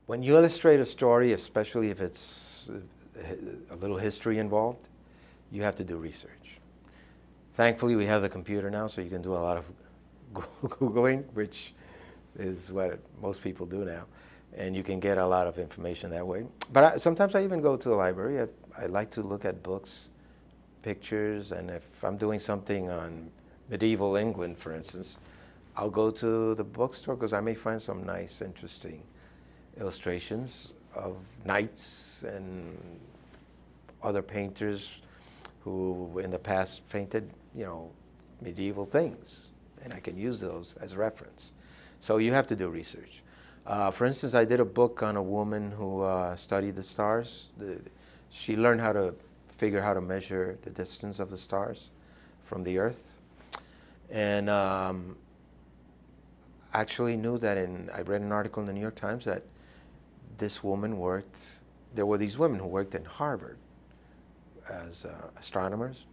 When you illustrate a story, especially if it's a little history involved, you have to do research. Thankfully, we have the computer now, so you can do a lot of Googling, which is what most people do now. And you can get a lot of information that way. But sometimes I even go to the library. I like to look at books, pictures, and if I'm doing something on medieval England, for instance, I'll go to the bookstore because I may find some nice, interesting illustrations of knights and other painters who in the past painted, medieval things. And I can use those as reference. So you have to do research. For instance, I did a book on a woman who studied the stars. She learned how to figure how to measure the distance of the stars from the Earth. And actually knew that I read an article in the New York Times that this woman there were these women who worked in Harvard as astronomers.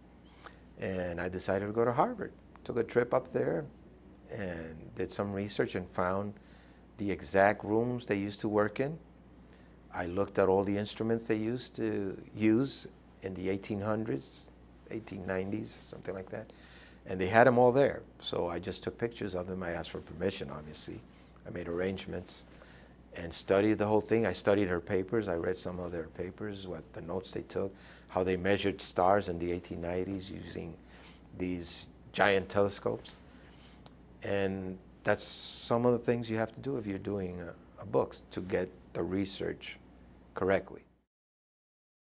And I decided to go to Harvard. Took a trip up there and did some research and found the exact rooms they used to work in. I looked at all the instruments they used to use in the 1800s, 1890s, something like that. And they had them all there. So I just took pictures of them. I asked for permission, obviously. I made arrangements and studied the whole thing. I studied her papers. I read some of their papers, what the notes they took, how they measured stars in the 1890s using these giant telescopes. And that's some of the things you have to do if you're doing a book to get the research correctly.